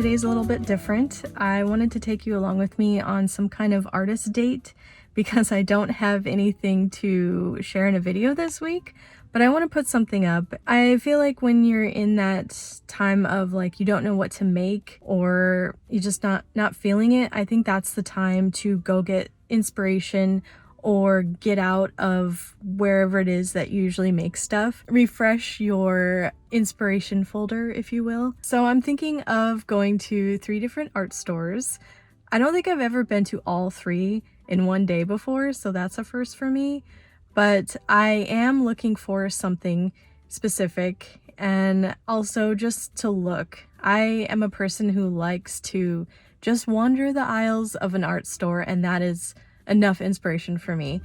today's a little bit different. I wanted to take you along with me on some kind of artist date because I don't have anything to share in a video this week, but I want to put something up. I feel like when you're in that time of like you don't know what to make or you're just not feeling it, I think that's the time to go get inspiration or get out of wherever it is that you usually make stuff. Refresh your inspiration folder, if you will. So I'm thinking of going to 3 different art stores. I don't think I've ever been to all 3 in one day before, so that's a first for me. But I am looking for something specific and also just to look. I am a person who likes to just wander the aisles of an art store, and that is enough inspiration for me.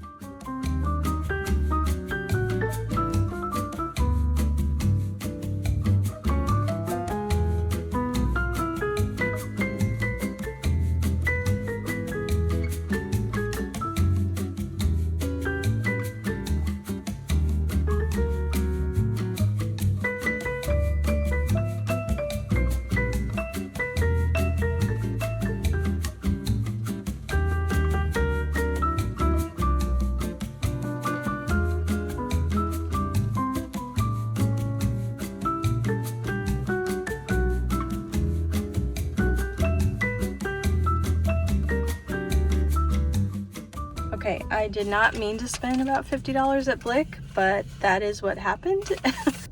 Okay, I did not mean to spend about $50 at Blick, but that is what happened.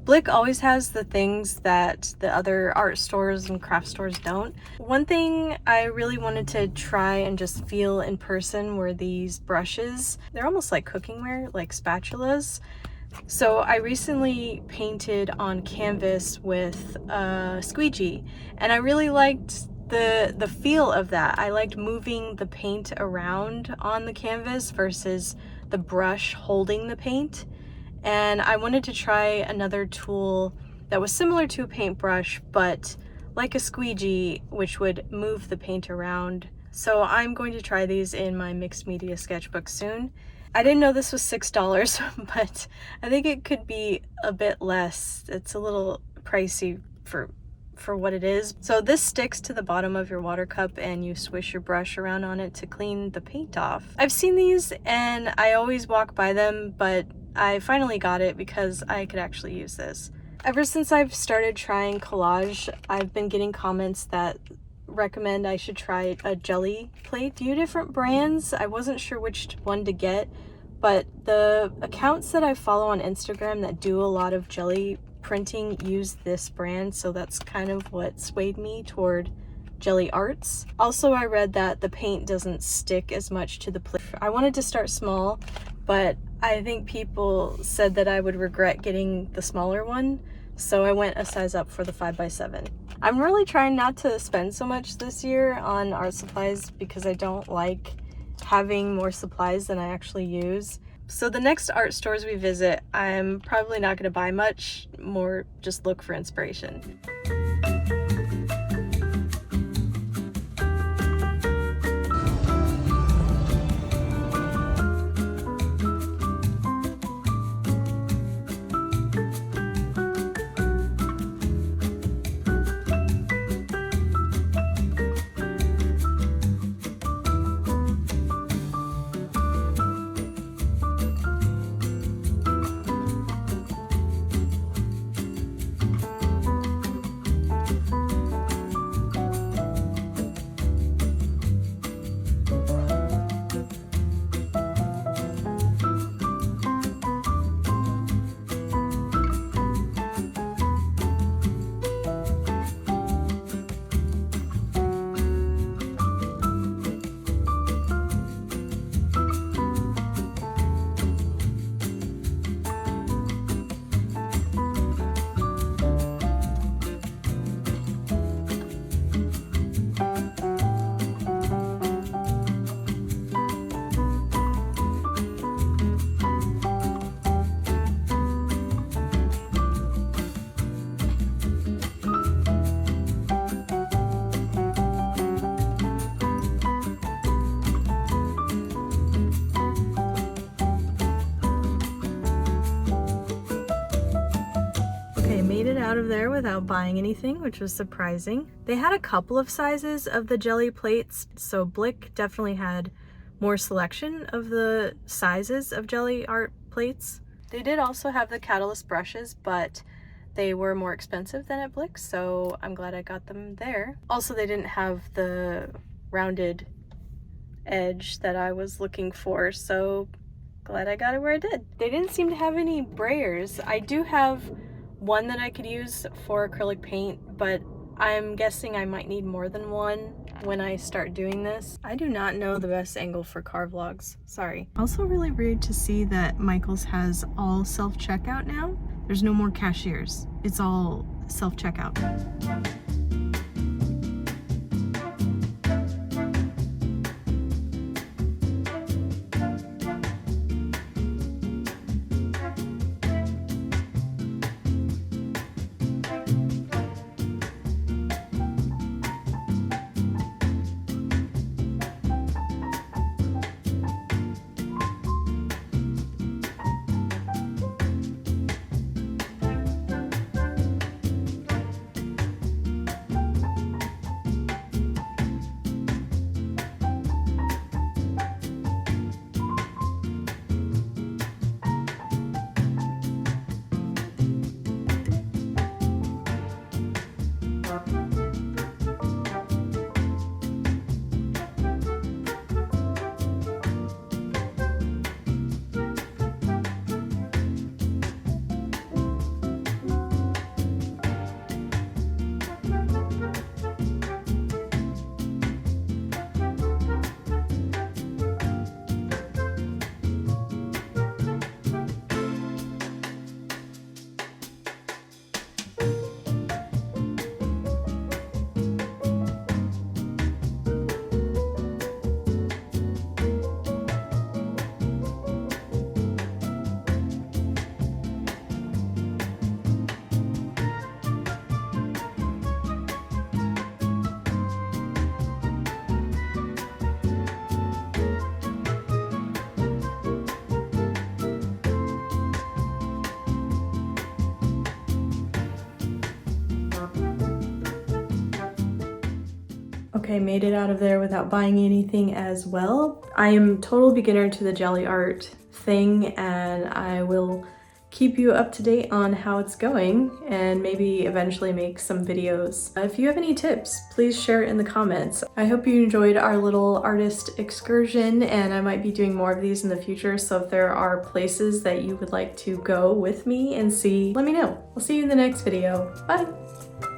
Blick always has the things that the other art stores and craft stores don't. One thing I really wanted to try and just feel in person were these brushes. They're almost like cookingware, like spatulas. So I recently painted on canvas with a squeegee, and I really liked the feel of that. I liked moving the paint around on the canvas versus the brush holding the paint. And I wanted to try another tool that was similar to a paintbrush, but like a squeegee, which would move the paint around. So I'm going to try these in my mixed media sketchbook soon. I didn't know this was $6, but I think it could be a bit less. It's a little pricey for what it is. So this sticks to the bottom of your water cup and you swish your brush around on it to clean the paint off. I've seen these and I always walk by them, but I finally got it because I could actually use this. Ever since I've started trying collage, I've been getting comments that recommend I should try a jelly plate. A few different brands. I wasn't sure which one to get, but the accounts that I follow on Instagram that do a lot of jelly printing use this brand, so that's kind of what swayed me toward Gelli Arts. Also, I read that the paint doesn't stick as much to the plate. I wanted to start small, but I think people said that I would regret getting the smaller one, so I went a size up for the 5x7. I'm really trying not to spend so much this year on art supplies because I don't like having more supplies than I actually use. So the next art stores we visit, I'm probably not going to buy much, more just look for inspiration. out of there without buying anything, which was surprising. They had a couple of sizes of the jelly plates, so Blick definitely had more selection of the sizes of Gelli Art plates. They did also have the Catalyst brushes, but they were more expensive than at Blick, so I'm glad I got them there. Also, they didn't have the rounded edge that I was looking for, so glad I got it where I did. They didn't seem to have any brayers. I do have one that I could use for acrylic paint, but I'm guessing I might need more than one when I start doing this. I do not know the best angle for car vlogs, sorry. Also really weird to see that Michael's has all self-checkout now. There's no more cashiers. It's all self-checkout. Okay, made it out of there without buying anything as well. I am total beginner to the Gelli Art thing, and I will keep you up to date on how it's going and maybe eventually make some videos. If you have any tips, please share it in the comments. I hope you enjoyed our little artist excursion, and I might be doing more of these in the future, so if there are places that you would like to go with me and see, let me know. I'll see you in the next video. Bye!